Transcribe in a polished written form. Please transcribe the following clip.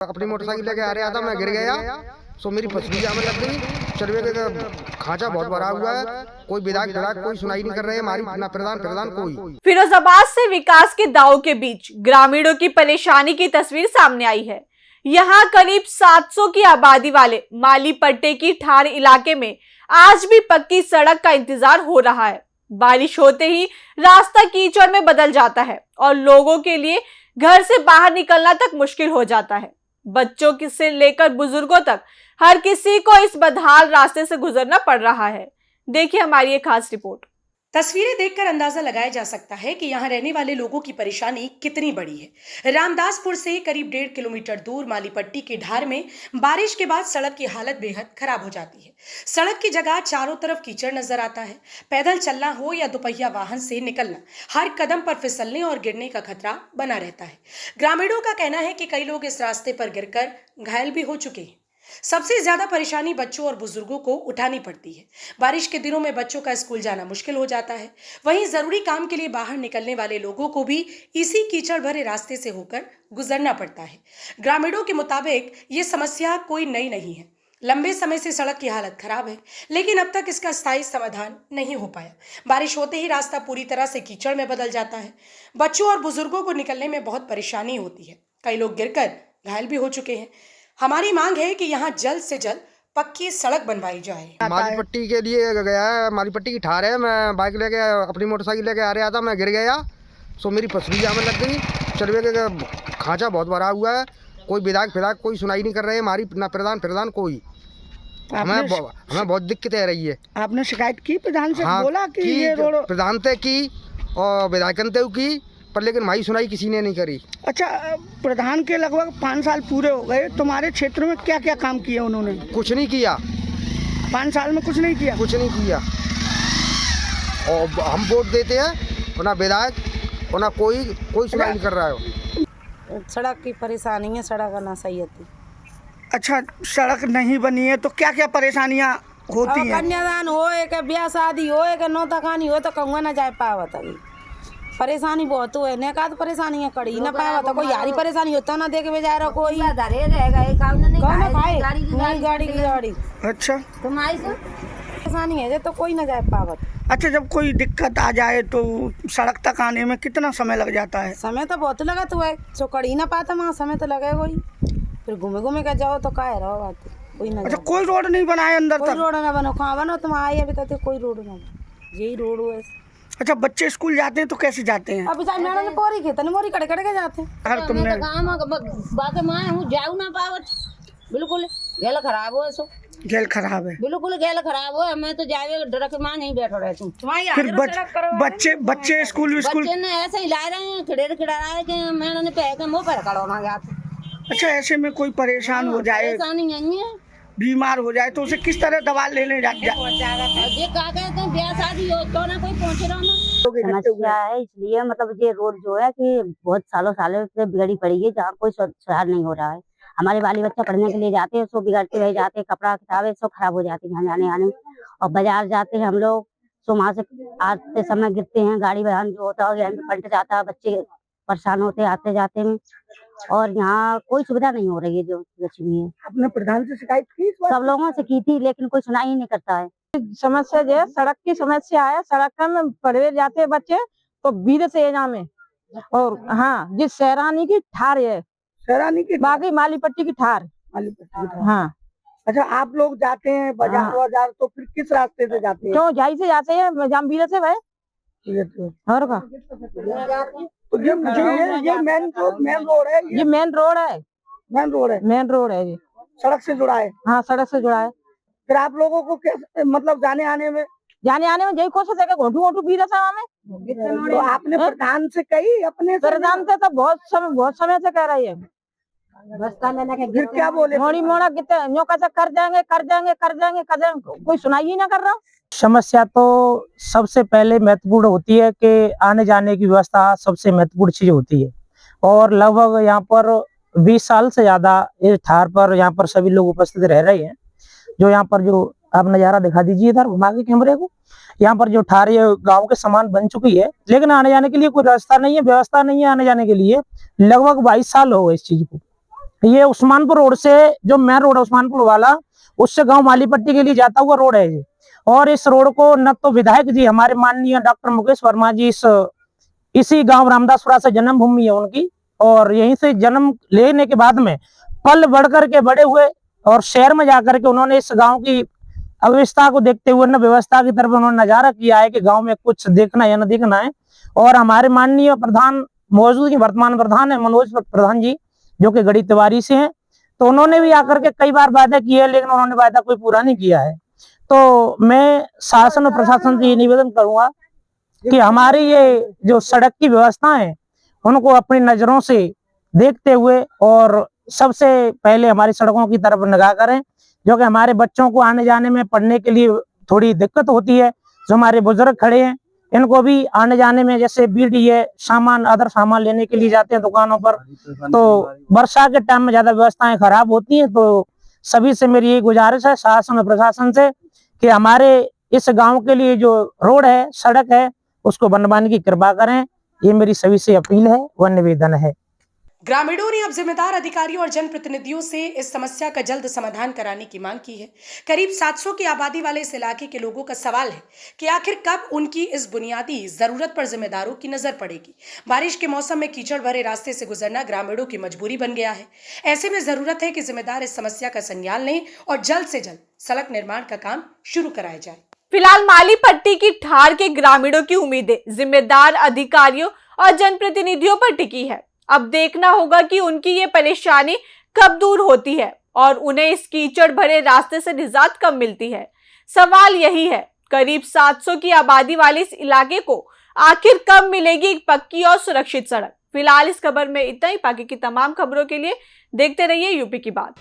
अपनी मोटरसाइकिल लेके आ रहा था, मैं गिर गया तो मेरी पसली जाम लग गई। चरवे का खांचा बहुत भरा हुआ है, कोई विधायक कोई सुनाई नहीं कर रहे, हमारी ना प्रधान कोई। फिरोजाबाद से विकास के दावों के बीच ग्रामीणों की परेशानी की तस्वीर सामने आई है। यहाँ करीब 700 की आबादी वाले माली पट्टे की ठार इलाके में आज भी पक्की सड़क का इंतजार हो रहा है। बारिश होते ही रास्ता कीचड़ में बदल जाता है और लोगों के लिए घर से बाहर निकलना तक मुश्किल हो जाता है। बच्चों से लेकर बुजुर्गों तक हर किसी को इस बदहाल रास्ते से गुजरना पड़ रहा है। देखिए हमारी एक खास रिपोर्ट। तस्वीरें देखकर अंदाजा लगाया जा सकता है कि यहाँ रहने वाले लोगों की परेशानी कितनी बड़ी है। रामदासपुर से करीब 1.5 किलोमीटर दूर मालीपट्टी की ढार में बारिश के बाद सड़क की हालत बेहद खराब हो जाती है। सड़क की जगह चारों तरफ कीचड़ नजर आता है। पैदल चलना हो या दोपहिया वाहन से निकलना, हर कदम पर फिसलने और गिरने का खतरा बना रहता है। ग्रामीणों का कहना है कि कई लोग इस रास्ते पर गिरकर घायल भी हो चुके हैं। सबसे ज्यादा परेशानी बच्चों और बुजुर्गों को उठानी पड़ती है। बारिश के दिनों में बच्चों का स्कूल जाना मुश्किल हो जाता है। वहीं जरूरी काम के लिए बाहर निकलने वाले लोगों को भी इसी कीचड़ भरे रास्ते से होकर गुजरना पड़ता है। ग्रामीणों के मुताबिक ये समस्या कोई नई नहीं है। लंबे समय से सड़क की हालत खराब है, लेकिन अब तक इसका स्थायी समाधान नहीं हो पाया। बारिश होते ही रास्ता पूरी तरह से कीचड़ में बदल जाता है। बच्चों और बुजुर्गों को निकलने में बहुत परेशानी होती है। कई लोग गिरकर घायल भी हो चुके हैं। हमारी मांग है कि यहाँ जल्द से जल्द पक्की सड़क बनवाई जाए। मालीपट्टी के लिए गया है, मालीपट्टी की ठार है, मैं बाइक लेके अपनी मोटरसाइकिल लेके आ रहा था, मैं गिर गया तो मेरी पसली जाम लग गई। चरवे का खांचा बहुत भरा हुआ है, कोई विधायक कोई सुनाई नहीं कर रहे, हमारी ना प्रधान कोई। हमें बहुत दिक्कत आ रही है। आपने शिकायत की प्रधान से? हाँ, बोला कि ये रोड प्रधान से की और विधायकन से की, पर लेकिन भाई सुनाई किसी ने नहीं करी। अच्छा, प्रधान के लगभग 5 साल पूरे हो गए, तुम्हारे क्षेत्र में क्या क्या काम किए उन्होंने? कुछ नहीं किया, 5 साल में कुछ नहीं किया। और हम वोट देते हैं और ना विधायक और ना कोई सुनाई नहीं कर रहा है। सड़क की परेशानी है, सड़क ना सही होती। अच्छा, सड़क नहीं बनी है तो क्या क्या परेशानियाँ होती हैं? कन्यादान हो, एक ब्याह शादी हो, एक नौता खानी हो तो कहूँगा ना जाए पावत। अभी परेशानी बहुत है, ने का तो परेशानी है कड़ी ना पावा तो कोई यारी परेशानी होता ना देखे बेजा रहा कोई गाड़ी। अच्छा, तुम्हारी परेशानी है तो कोई ना जाए पावत। अच्छा, जब कोई दिक्कत आ जाए तो सड़क तक आने में कितना समय लग जाता है? समय तो बहुत लगा तो है, सो कड़ी ना पाता वहाँ समय तो लगेगा ही। फिर घूमे का जाओ तो काहे रहो बात कोई ना। अच्छा, कोई रोड नहीं बनाए अंदर तक? कोई रोड ना बनो, कहाँ बनो तुम आए अभी तक कोई रोड ना, यही रोड है। अच्छा, बच्चे स्कूल जाते हैं तो कैसे जाते हैं? अभी मैडम ने पोरी के तने मोरी कड़े के जाते हैं। हर तुमने बाके मां हूं जाऊ ना पावत, बिल्कुल गेल खराब हो। सो गेल खराब है, बिल्कुल गेल खराब हो। मैं तो जावे डर के मां नहीं बैठो रहे तुम। फिर बच्चे स्कूल बच्चे ने ऐसे ही ला रहे हैं, खिड़ा रहे के मैंने ने पे के मुंह पर कड़ो ना गया। अच्छा, ऐसे में कोई परेशान हो जाए, परेशानी नहीं है, बीमार हो जाए तो उसे किस तरह दवा लेने जा ये का कहते हैं ब्याह शादी हो तो ना कोई पहुंच रहा ना। समस्या है इसलिए मतलब ये रोड जो है कि बहुत सालों से बिगड़ी पड़ी है, जहाँ कोई सुधार नहीं हो रहा है। हमारे बाली बच्चा पढ़ने के लिए जाते हैं, सो बिगड़ते रह जाते हैं, कपड़ा किताबें सब खराब हो जाती है जाने आने में। और बाजार जाते हैं हम लोग, सो वहाँ से आते समय गिरते हैं, गाड़ी वाहन जो होता है पलट जाता है, बच्चे परेशान होते आते जाते में। और यहाँ कोई सुविधा नहीं हो रही है जो लक्ष्मी है। अपने प्रधान से शिकायत की? सब लोगों से की थी लेकिन कोई सुनाई ही नहीं करता है। समस्या जो है सड़क की समस्या है। सड़क में पढ़वे जाते बच्चे तो बीर से एजा में, और हाँ जिस शहरानी की ठार है, शहरानी की बाकी मालीपट्टी की ठार। हाँ। अच्छा, आप लोग जाते हैं बाजार तो फिर किस रास्ते से जाते हैं? क्यों जाई से जाते हैं, जामबीर से भाई। और का तो ये मेन रोड है, ये मेन रोड है ये, सड़क से जुड़ा है। हाँ सड़क से जुड़ा है। फिर आप लोगों को कैसे मतलब जाने आने में यही कोशिश है घोटू बीरा सभा में। तो आपने प्रधान से कही? अपने प्रधान से तो बहुत समय से कह रही है। फिर क्या बोले? मोड़ा कितने कैसे कर जाएंगे, कोई सुनाई ही ना कर रहा। समस्या तो सबसे पहले महत्वपूर्ण होती है कि आने जाने की व्यवस्था सबसे महत्वपूर्ण चीज होती है। और लगभग यहाँ पर 20 साल से ज्यादा इस ठार पर यहाँ पर सभी लोग उपस्थित रह रहे हैं। जो यहाँ पर जो आप नजारा दिखा दीजिए इधर घुमा के कैमरे को, यहाँ पर जो ठार गांव के समान बन चुकी है, लेकिन आने जाने के लिए कोई रास्ता नहीं है, व्यवस्था नहीं है आने जाने के लिए। लगभग 22 साल हो गए इस चीज को। ये उस्मानपुर रोड से जो मेन रोड है उस्मानपुर वाला, उससे गांव मालीपट्टी के लिए जाता हुआ रोड है ये। और इस रोड को न तो विधायक जी हमारे माननीय डॉक्टर मुकेश वर्मा जी इसी गांव रामदासपुरा से जन्मभूमि है उनकी, और यहीं से जन्म लेने के बाद में पल बढ़ करके बड़े हुए और शहर में जाकर के उन्होंने इस गांव की अव्यवस्था को देखते हुए न व्यवस्था की तरफ उन्होंने नजारा किया है कि गांव में कुछ देखना या न देखना है। और हमारे माननीय प्रधान मौजूद वर्तमान प्रधान है मनोज प्रधान जी, जो कि गढ़ी तिवारी से हैं, तो उन्होंने भी आकर के कई बार वादा किया है, लेकिन उन्होंने वादा कोई पूरा नहीं किया है। तो मैं शासन और प्रशासन से ये निवेदन करूंगा कि हमारी ये जो सड़क की व्यवस्था है उनको अपनी नजरों से देखते हुए और सबसे पहले हमारी सड़कों की तरफ निगाह करें, जो कि हमारे बच्चों को आने जाने में पढ़ने के लिए थोड़ी दिक्कत होती है। जो हमारे बुजुर्ग खड़े हैं इनको भी आने जाने में, जैसे बीड़ी है, सामान अदर सामान लेने के लिए जाते हैं दुकानों पर, तो वर्षा के टाइम में ज्यादा व्यवस्थाएं खराब होती हैं। तो सभी से मेरी ये गुजारिश है शासन और प्रशासन से कि हमारे इस गांव के लिए जो रोड है, सड़क है, उसको बनवाने की कृपा करें। ये मेरी सभी से अपील है व निवेदन है। ग्रामीणों ने अब जिम्मेदार अधिकारियों और जनप्रतिनिधियों से इस समस्या का जल्द समाधान कराने की मांग की है। करीब 700 की आबादी वाले इस इलाके के लोगों का सवाल है कि आखिर कब उनकी इस बुनियादी जरूरत पर जिम्मेदारों की नजर पड़ेगी। बारिश के मौसम में कीचड़ भरे रास्ते से गुजरना ग्रामीणों की मजबूरी बन गया है। ऐसे में जरूरत है कि जिम्मेदार इस समस्या का संज्ञान लें और जल्द से जल्द सड़क निर्माण का काम शुरू कराया जाए। फिलहाल मालीपट्टी की ठार के ग्रामीणों की उम्मीदें जिम्मेदार अधिकारियों और जनप्रतिनिधियों पर टिकी है। अब देखना होगा कि उनकी ये परेशानी कब दूर होती है और उन्हें इस कीचड़ भरे रास्ते से निजात कब मिलती है। सवाल यही है, करीब 700 की आबादी वाले इस इलाके को आखिर कब मिलेगी एक पक्की और सुरक्षित सड़क। फिलहाल इस खबर में इतना ही। बाकी की तमाम खबरों के लिए देखते रहिए यूपी की बात।